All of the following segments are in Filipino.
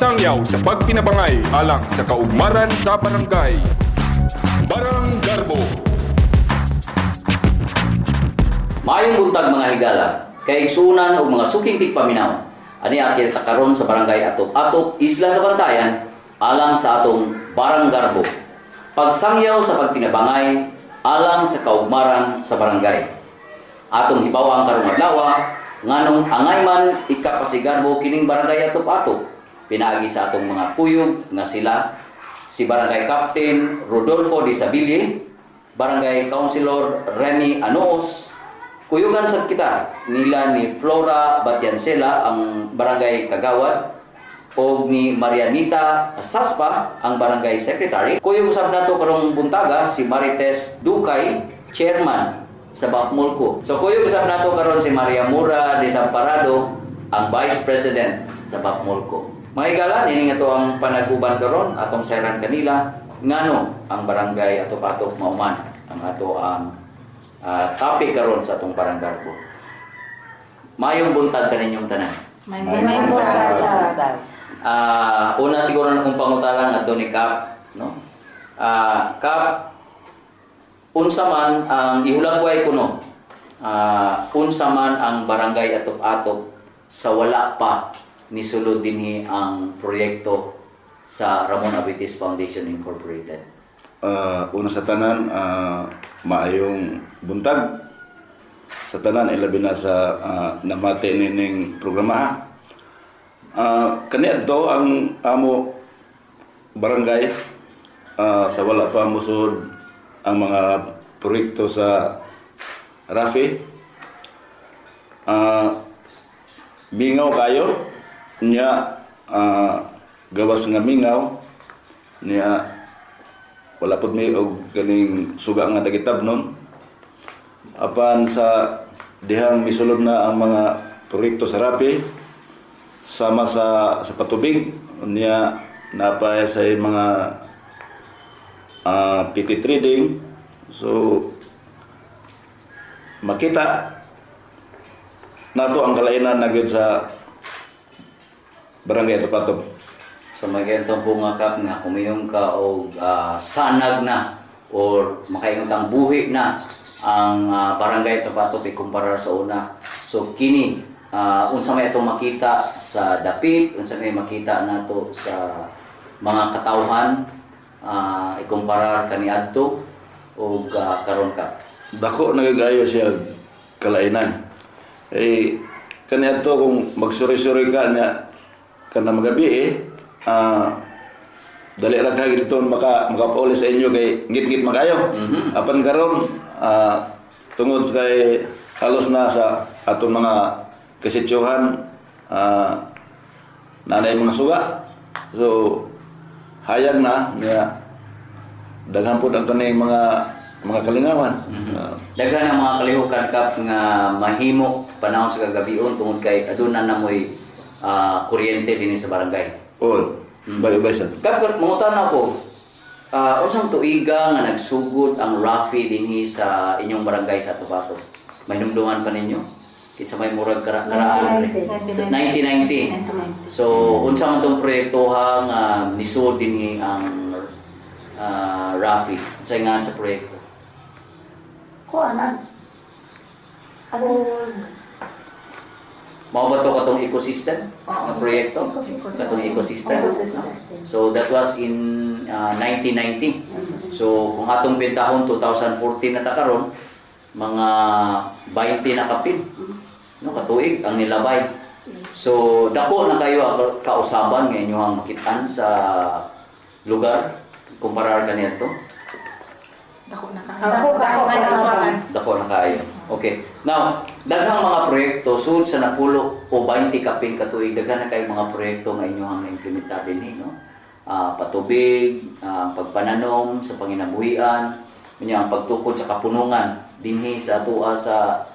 pagsangyaw sa pagtinabangay alang sa kaugmaran sa barangay. Barang Garbo. Maayong buntag mga higala, kay igsunan o mga suking tigpaminaw. Ani akin sa karon sa barangay Atop-Atop, Isla sa Bantayan, alang sa atong Barang Garbo. Pagsangyaw sa pagtinabangay alang sa kaugmaran sa barangay. Atong hibaw ang karong adlaw nganong angay man ikapasigarbo kining barangay Atop-Atop. Pinaagi sa atong mga kuyog nga sila si Barangay Captain Rodolfo de Sabille, Barangay Councilor Remy Anoos, kuyugan sa kita nila ni Flora Batiancela ang Barangay Kagawad o ni Marianita Saspa ang Barangay Secretary. Kuyog usab nato karong buntaga si Marites Dukay, Chairman sa Bafmolco. So kuyog usab nato karon si Maria Mura Desamparado ang Vice President sa Bafmolco. Mga higala, nining ito ang panaguban karon atong sayran kanila ngano ang barangay Atop-Atop mauman ang ato ang topic karon sa atong Barang Garbo. Mayong buntag kaninyong tanan. Mayong buntag. Una siguro na kong pangutalang adto ni Kap, no? Kap, unsa man ang ihulagway kuno? Unsa man ang barangay Atop-Atop sa wala pa ni sulod dinhi ang proyekto sa Ramon Abitis Foundation Incorporated. Una sa tanan, maayong buntag sa tanan, ilabi na sa namati nining programa. Kaniya to ang amo barangay sa wala pa musod ang mga proyekto sa Rafi. Mingaw kayo niya, gawas nga mingaw niya, wala pod may og kaning suga nga dagitab nun. Apan sa dihang misulod na ang mga proyekto sa Rapi sama sa patubig niya, napay sa mga PT trading. So makita nato ang kalainan na gyud sa Barangay Atop-Atop. So magandang bunga Kap nga kumiyong ka o sanag na or makaingon kang buhi na ang Barangay Atop-Atop ikumpara sa una. So kini unsa may atong makita sa dapit, unsa may makita nato sa mga katawhan ikumpara kaniadto o karon ka. Dako nagagayo siya kalainan. Kaniadto kung magsuri-suri ka na kana magabi dali lang kag dito makapauli sa inyo kay ngit-ngit magayo. Apan karon tungod kay halos na sa atong mga kasitsuhan nanay mga suga. So hayag na niya daghan pud ang kaning mga kalingawan. Daghan ang mga kalihukan Kap nga mahimo panahon sa kagabion tungod kay aduna na moy kuryente din sa barangay. Bayo-bayo. Kap mangutan ako. Unsang tuiga nga nagsugod ang Rafi dinhi sa inyong barangay sa Atop-Atop? May numdungan pa ninyo? Kitsa may murag karaan 1990. So unsa man tong proyekto nga nisud dinhi ang Rafi? Unsa nga sa proyekto? Mao ba ito katong ecosystem na proyekto? Katong ecosystem. So that was in 1990. So kung atong bintahon 2014 na ta karon, mga 20 na kapin. No, katuig ang nilabay. So dako na kayo kausaban nga inyo ang makitaan sa lugar kumparar kaniadto. Dako na kayo. Okay. Now, daghang mga proyekto sud sa napulo o 20 kapin katuig, daghan na kay mga proyekto nga inyohang na-implementar dinhi, no? Patubig, pagpananom sa panginabuhian, ang pagtukod sa kapunungan dinhi sa atoa sa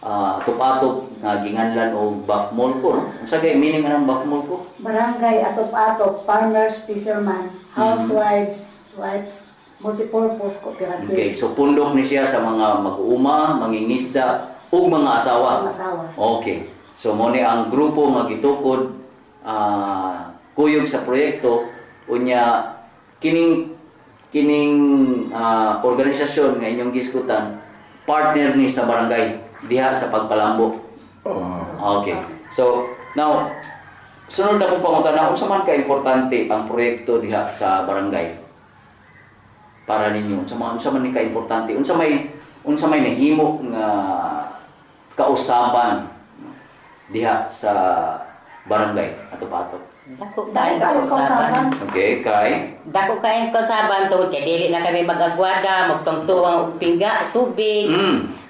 Atop-Atop nga ginganlan og Bafmolco, no? Unsa gay meaning ng Bafmolco? Barangay Atop-Atop, farmers, fishermen, housewives, wives, multipurpose cooperative. Okay, so pundok ni siya sa mga mag-uuma, mangingisda ug mga asawa. Asawa. Okay. So mo ni ang grupo nga gitukod kuyog sa proyekto unya kining organisasyon nga inyong gisgutan partner ni sa barangay diha sa pagpalambo. Okay. So, now sunod na kong pangutana, unsa man ka importante ang proyekto diha sa barangay para ninyo? Unsa man ni ka importante? Unsa may nahimo nga kausaban diha sa barangay ato-ato? Dako Dahil kayo tayo kausaban. Okay, kay Dako kayo kausaban tungod kay dili na kami mag-agwada, magtungtuwang pingga, tubig.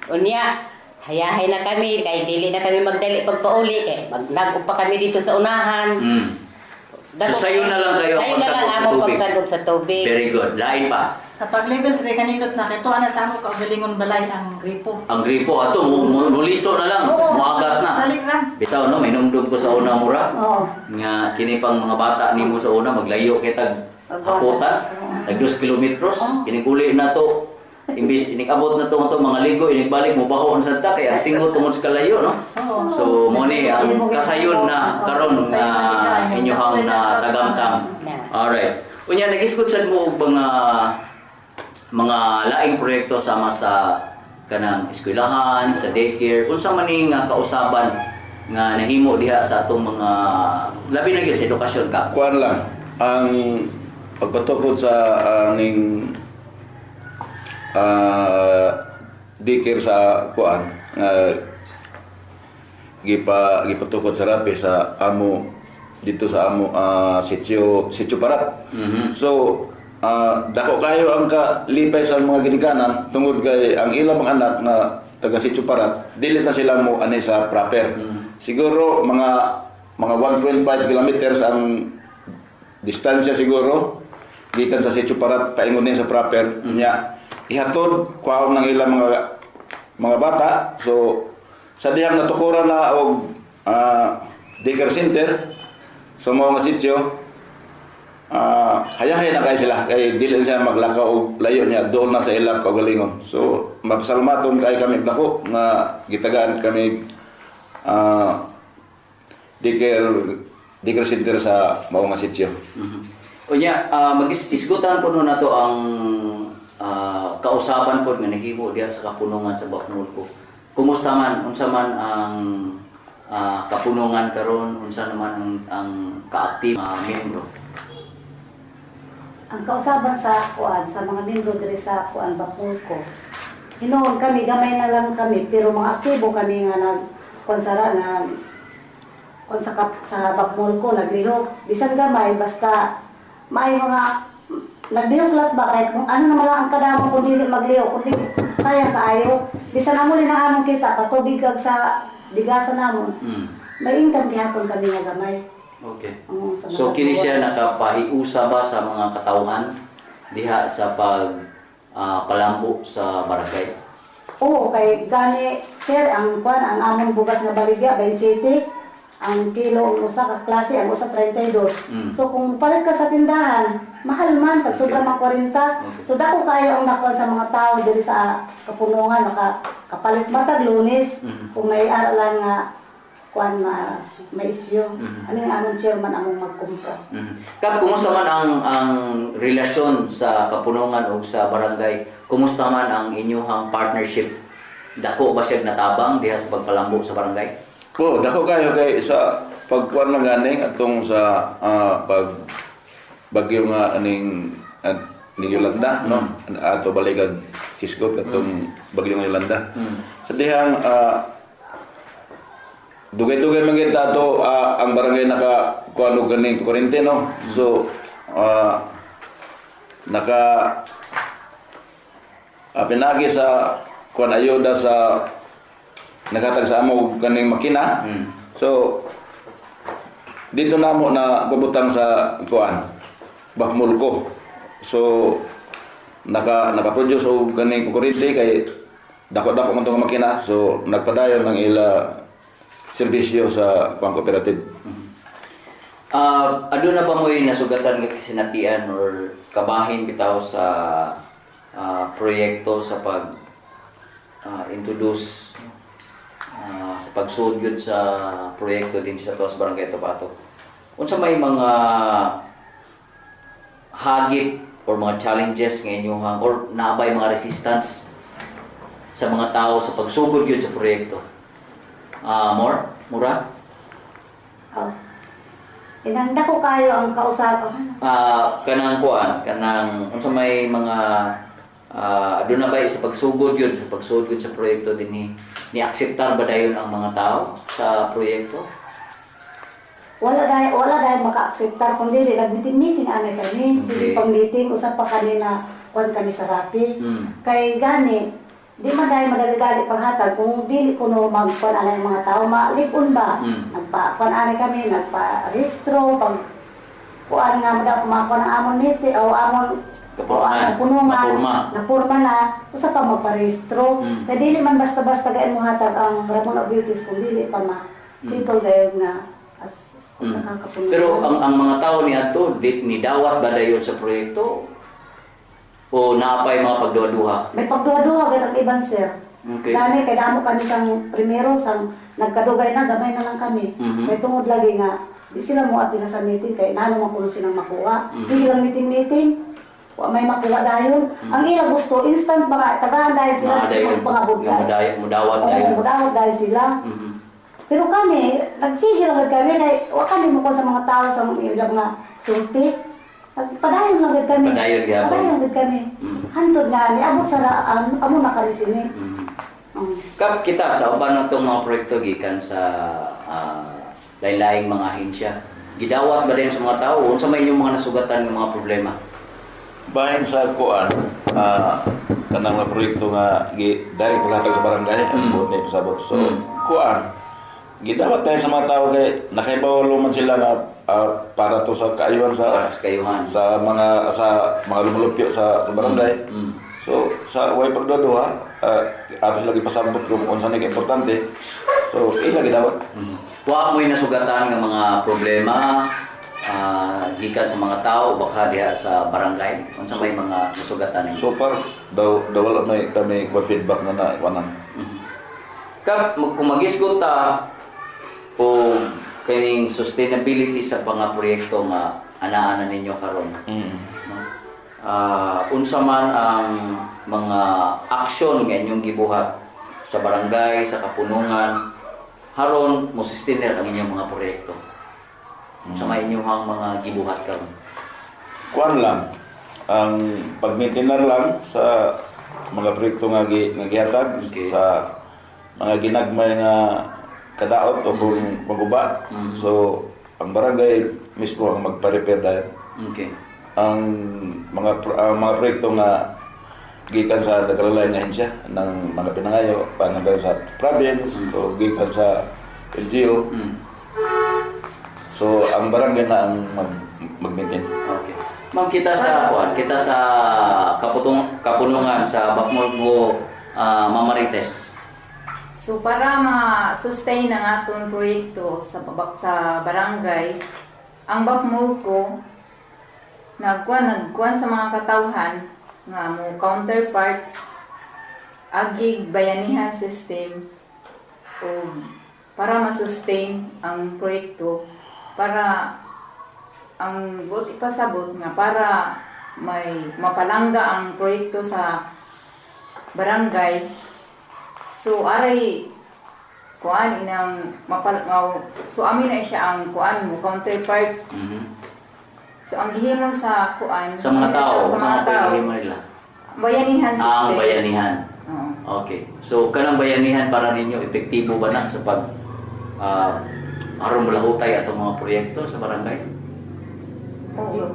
Unya, hayahay na kami kay dili na kami magdali pagpauli kay nag-upa kami dito sa unahan. So, sayo na lang kayo sayo na lang pagsagop sa among tubig. pagsagop sa tubig. Very good. Lain pa. Sa pag-level 3 kanindot na kito ana sa amo kaugalingon balay ang gripo. Ang gripo ato muliso na lang, Oo, muagas na. dali ra. Bitaw no, may nungdog ko sa una mura. Oo. Nga kini pang mga bata nimo sa una maglayo kay tag hakutan, tag 2 kilometros. Kining uli na to. Imbis inikabot na to mga ligo, inigbalik mo bahon sa ta kay ang singot tungod sa kalayo no. Oo. So mo ni ang kasayon na karon na inyohang na tagamtam. Alright. Unya nag-isgot sad mo og mga laing proyekto sama sa kanang eskwelahan, sa daycare, unsa man ni nga kausaban nga nahimo diha sa atong mga labi na gyud sa edukasyon ka. Kuan lang ang pagpatukod sa aning dikir sa kuan gipatukod sa rapi sa amo dito sa amo sitio Parat. So dako kayo ang kalipay sa mga ginikanan tungod kay ang ilang mga anak na taga Sitio Parat dili na sila mo ani sa proper. Siguro mga 1.5 kilometers ang distansya siguro gikan sa Sitio Parat paingon din sa proper nya ihatod kwaon ng ilang mga bata. So sa dihang natukuran na og daycare center sa mga sitio hayahay na kayo sila kay dili siya maglakaw og layo niya doon na sa ilang kaugalingon. So mapasalamaton kay kami dako nga gitagaan kami daycare center sa mao nga sitio. Unya mag-isgutan po na to ang kausaban po nga nahimo diha sa kapunungan sa Bafnulko. Kumusta man unsa man ang kapunungan karon, unsa naman ang ka-active membro? Ang kausaban sa kuan sa mga membro diri sa kuan Bafnulko. Hinoon kami gamay na lang kami pero mga aktibo kami nga nagkonsara na kon sa Bafnulko naglihok. Bisan gamay basta may mga naglihok lat ba kahit kung ano naman lang ang kadamo kung dili maglihok kundi sayang kaayo. Bisan amo li na among kita patubig kag sa bigasan namon. May income gihapon kami nga gamay. Okay. So kini siya nakapahiusa ba sa mga katawhan diha sa palambo sa barangay? Oo, kay gani sir ang kuan ang among bugas nga baligya 27 ang kilo ang usa ka klase ang usa 32. So kung palit ka sa tindahan, mahal man tag sobra man 40. So dako kayo ang nakuha sa mga tao diri sa kapunungan kapalit matag Lunes kung may aralan nga kuan na may isyo. Ano nga among chairman among magkumpra. Kap, kumusta man ang relasyon sa kapunungan o sa barangay? Kumusta man ang inyong partnership? Dako ba siya natabang diha sa pagpalambo sa barangay? Po, dako kayo kay sa pagkuan lang ganing atong sa pag bagyo nga aning ni Yolanda no ato baligag Hisgot atong bagyo nga Yolanda. Sa dihang dugay-dugay man gyud ato ang barangay naka kuan og ganing kurente no. So naka pinagi sa kuan ayuda sa naghatag sa amo ganing makina. So dito namo na pabutang sa kuan Bafnulko. So naka-produce og ganing kurente kay dako-dako man tong makina. So nagpadayon ng ila serbisyo sa kuan cooperative. Aduna ba mo'y nasugatan nga kasinatian or kabahin bitaw sa proyekto sa pag introduce sa pagsudyod sa proyekto din sa Tuas Barangay Topato? unsa may mga hagit or mga challenges nga inyong or naabay mga resistance sa mga tao sa pagsugod gyud sa proyekto? Mura? Oh. Inanda ko kayo ang kausapan. Kanang unsa may mga doon na ba sa pagsugod yun, sa pagsugod sa proyekto din ni akseptar ba dayon ang mga tao sa proyekto? Wala dahil maka-akseptar kundi nag-meeting anay kami. Sige pang meeting, usap pa kanina kung kami sa Rapi. Kay gani, di man dahil madali-dali paghatag kung dili ko no magkuan anay mga tao, malipon ba? Nagpa-kuan anay kami, nagpa-restro, pag kuan nga madaw kumakuan ang amon niti o amon napurma na, usa pa magparehistro. Kaya dili man basta-basta gayon mo hatag ang Ramon of Beauties kung dili pa simple gayon nga as usa kang kapunuan. Pero ang mga tao ni adto ni dawat ba dayon sa proyekto o naapay mga pagduha-duha? May pagduha-duha gayon ang iban, sir. Okay. Dani kay damo kami sang primero sang nagkadugay na gamay na lang kami. Kay tungod lagi nga di sila mo atin sa meeting kay nano man kuno silang makuha. Sige lang meeting. Wa may makuha dayon. Ang ila gusto instant baka tagahan dahil sila sa pangabot dahil. Mudawat dayon. Mudawat dahil sila. Pero kami, nagsige lang kami dahil wa kami mo sa mga tao sa mga sulti. Padayon lang kami. Padayon kami. Hantod na niabot sa amo na kami sini. Kap kita sa uban natong mga proyekto gikan sa lain-laing mga ahensya. Gidawat ba din sa mga tao unsa may inyong mga nasugatan ng mga problema? Bahin sa kuan, kanang mga proyekto nga dahil paghatag sa barangay, buot na ipasabot. So, kuan, gidawat tayo sa mga tao kay nakaibawalo man sila na para to sa kaayuhan sa mga lumulupyo sa barangay. So, sa way pagduduha, ato sila ipasabot kung unsa ni importante. So, ila gidawat. Wa mo'y nasugatan ng mga problema gikan sa mga tao baka diha sa barangay unsa may mga nasugatan ninyo? So far daw wala may kami feedback na nawanan. Kap kung magisgot ta o kaning sustainability sa mga proyekto nga ana-ana ninyo karon. Unsa man ang mga aksyon nga inyong gibuhat sa barangay, sa kapunungan haron mo sustainer ang inyong mga proyekto? Sa may inyong mga gibuhat karon. Kuan lang ang pag-maintainer lang sa mga proyekto nga gihatag sa mga ginagmay nga kadaot o kung maguba. So ang barangay mismo ang magpa-repair dahil. Okay. Ang mga proyekto nga gikan sa nagkalalayang ahensya ng mga pinangayo pangalan sa province o gikan sa LGU. So ang barangay na ang mag-maintain. Okay. Ma'am, kita sa kapunungan sa Bapmulko Ma'am Marites. So para ma-sustain ang atong proyekto sa barangay, ang Bapmulko nagkuan sa mga katawhan nga mo counterpart agig bayanihan system o para ma-sustain ang proyekto para ang buti pasabot nga para may mapalangga ang proyekto sa barangay. So aray kuan inang so amin na siya ang kuan mo counterpart. So ang gihimo sa kuan sa mga tao, sa mga tao nila. Bayanihan system. Bayanihan. Okay. So kanang bayanihan para ninyo epektibo ba na sa pag aron mulahutay atong mga proyekto sa barangay? Oo,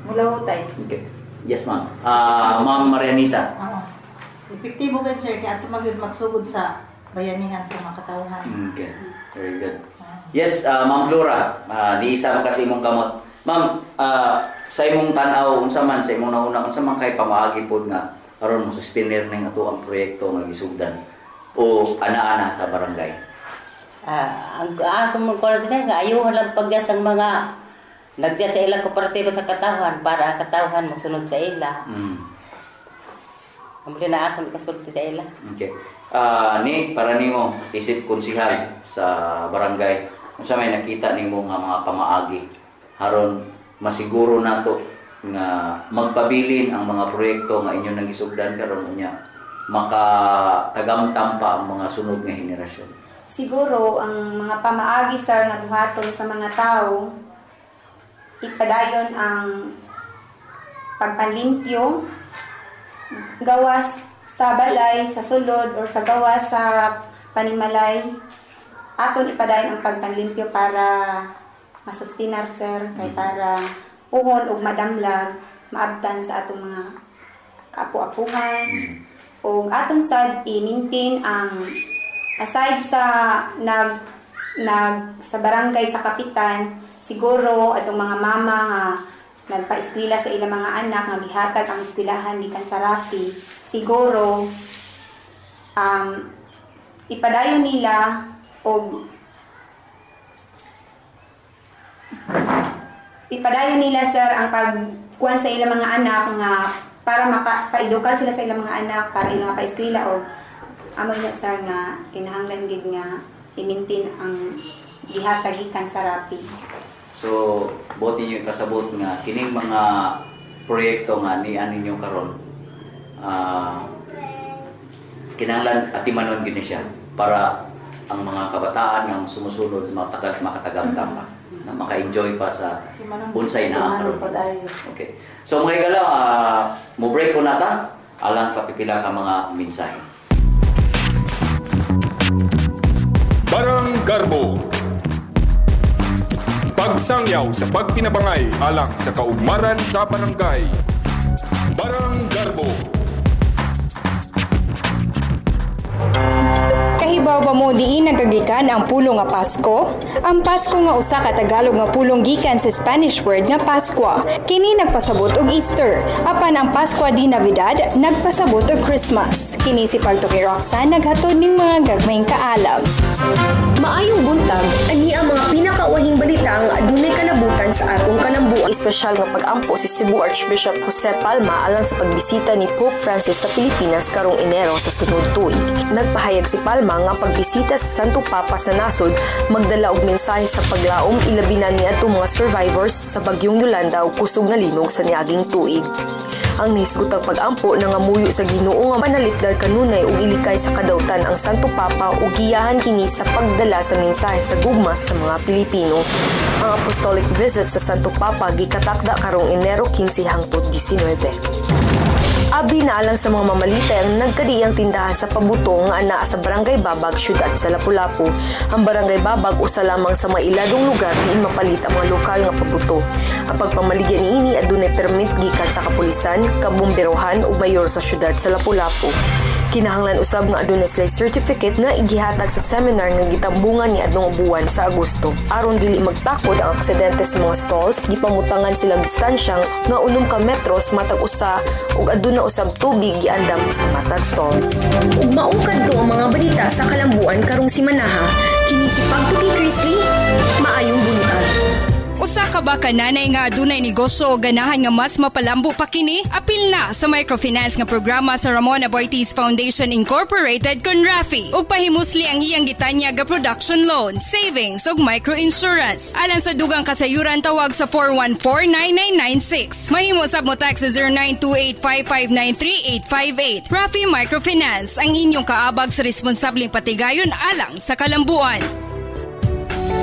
mulahutay. Okay. Yes, ma'am. Ma'am Marianita. Epektibo ka, sir, kaya ato magsugod sa bayanihan sa mga katawhan. Okay. Very good. Yes, Ma'am Flora. Di isa kasi imong kamot. Ma'am, sa imong tanaw unsa man sa imong nauna unsa man kay pamaagi pod nga aron mo sustainer ning ato ang proyekto nga gisugdan o ana-ana sa barangay? Ang kung sila nga ayuhan lang paggas ang mga nagdiya sa ilang kooperatiba sa katawhan para ang katawhan mo sunod sa ila. Amuli na ako nakasulti sa ila. Okay. Ni para nimo isip konsihal sa barangay. unsa may nakita nimo nga mga pamaagi aron masiguro nato nga magpabilin ang mga proyekto nga inyo nang gisugdan karon unya makatagamtam pa ang mga sunod nga henerasyon? Siguro ang mga pamaagi sir nga buhaton sa mga tao ipadayon ang pagpanlimpyo gawas sa balay, sa sulod or sa gawas sa panimalay. Aton ipadayon ang pagpanlimpyo para masustinar sir kay para puhon ug madamlag maabtan sa atong mga kaapu-apuhan ug aton sad i-maintain ang aside sa sa barangay sa kapitan siguro atong mga mama nga nagpa-eskwela sa ilang mga anak nga gihatag ang eskwelahan gikan sa Rapi siguro ipadayon nila og ipadayon nila sir ang pagkuhan sa ilang mga anak nga para maka-edukar sila sa ilang mga anak para ilang pa-eskwela o amoy na sir nga kinahanglan gid nga i-maintain ang gihatag gikan sa Rapi. So, buot ninyo kasabot nga kining mga proyekto nga nian ninyo karon kinahanglan atimanon gid siya para ang mga kabataan nga sumusunod makatagamtam pa na maka-enjoy pa sa unsay na karon. Okay. So mga higala, mo break ko nata alang sa pipila ka mga mensahe. Barang Garbo. Pagsangyaw sa pagpinabangay alang sa kaugmaran sa barangay. Barang Garbo. Kahibaw ba mo diin nagagikan ang pulong nga Pasko? Ang Pasko nga usa ka Tagalog nga pulong gikan sa Spanish word nga Pascua. Kini nagpasabot og Easter, apan ang Pascua di Navidad nagpasabot og Christmas. Kini si Pagtuki Roxanne naghatod ning mga gagmayng kaalam. Maayong buntag, ani ang mga pinakauwahing balita nga adunay kalabutan sa atong kalambuan. Espesyal nga pag-ampo si Cebu Archbishop Jose Palma alang sa pagbisita ni Pope Francis sa Pilipinas karong Enero sa sunod tuig. Nagpahayag si Palma nga pagbisita sa Santo Papa sa nasod magdala og mensahe sa paglaom ilabi na niadtong mga survivors sa bagyong Yolanda ug kusog nga linog sa niaging tuig. Ang nahisgotang pag-ampo nangamuyo sa Ginoo nga panalitdad kanunay ug ilikay sa kadautan ang Santo Papa ug giyahan kini sa pagdala sa mensahe sa gugma sa mga Pilipino. Ang apostolic visit sa Santo Papa gikatakda karong Enero 15 hangtod 19. Abi na alang sa mga mamalite ang nagkadiyang tindahan sa pabutong nga ana sa Barangay Babag, syudad sa Lapu-Lapu. Ang Barangay Babag usa lamang sa mailadong lugar diin mapalit ang mga lokal nga pabuto. Ang pagpamaligya niini adunay permit gikan sa kapulisan, kabomberohan ug mayor sa syudad sa Lapu-Lapu. Kinahanglan usab nga adunay sila certificate nga igihatag sa seminar nga gitambungan ni adtong buwan sa Agosto. Aron dili magtakod ang aksidente sa mga stalls, gipamutangan sila distansya nga 6 ka metros matag usa ug aduna usab tubig giandam sa matag stalls. Ug maungkad to ang mga balita sa kalambuan karong simanaha. Kini si Pagtuki Christy, maayong buntag. Usa ka ba kananay nga adunay negosyo o ganahan nga mas mapalambo pa kini? Apil na sa microfinance nga programa sa Ramon Aboitiz Foundation Incorporated kon Rafi ug pahimusli ang iyang gitanya ga production loan, savings ug microinsurance. Alang sa dugang kasayuran tawag sa 414-9996. Mahimo sab mo tax sa 09285593-858. Rafi Microfinance ang inyong kaabag sa responsableng patigayon alang sa kalambuan.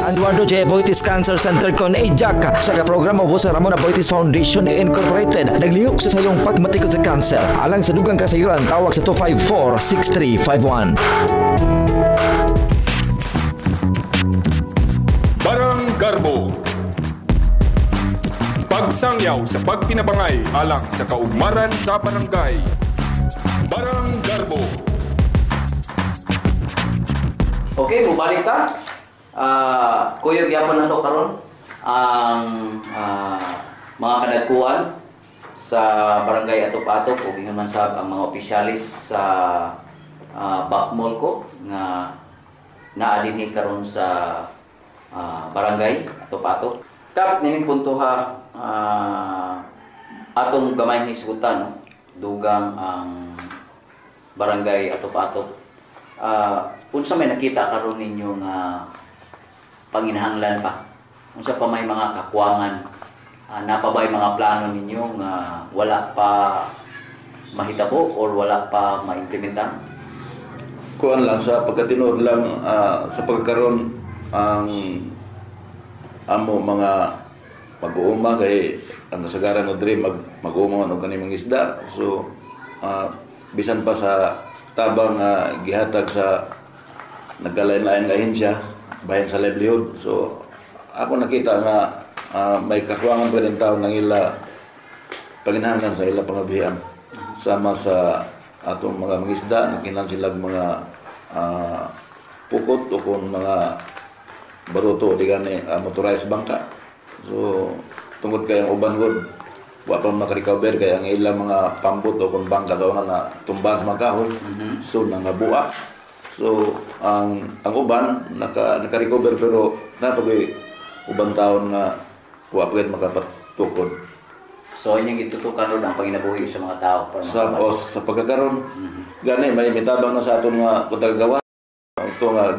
Eduardo J. Aboitiz Cancer Center kon EJAC sa programa po sa Ramon Aboitiz Foundation Incorporated naglihok sa sayong pagmatikod sa cancer alang sa dugang kasayuran tawag sa 254-6351. Barang Garbo. Pagsangyaw sa pagpinabangay alang sa kaugmaran sa barangay. Barang Garbo. Okay, mubalik ta. Kuyog yapon na to karon ang mga kadagkuan sa barangay Atop-Atop ug ingon sab ang mga opisyalis sa Bakmol ko nga naa dinhi karon sa barangay Atop-Atop. Kap nining punto ha atong gamay hisgutan no? Dugang ang barangay Atop-Atop. Unsa may nakita karon ninyo nga panginahanglan pa? Unsa pa may mga kakuwangan? Napabay mga plano ninyo nga wala pa mahitabo or wala pa maimplementar? Kuan lang sa pagkatinuod lang sa pagkaron ang amo mga mag-uuma kay ang kasagaran no diri mag-uuma og kani mga isda. So bisan pa sa tabang gihatag sa nagkalain-lain nga ahensya bahin sa livelihood. So ako nakita nga may kakuwangan pa rin tao ng ila paginahanglan sa ila pangabihan sama sa atong mga mangisda nakinan sila mga pukot o kung mga baruto di gani motorized bangka. So tungod kay ang uban gud wa pa makarecover kay ang ilang mga pambot o kung bangka daw na tumban sa mga kahoy. So nangabuak. So ang uban naka-recover pero napagay ubang taon nga wa pa gid makapatukod. So inyong gitutukan ron ang panginabuhi sa mga tao para sa pagkakaroon gani may mitabang na sa aton nga kutag gawa ito nga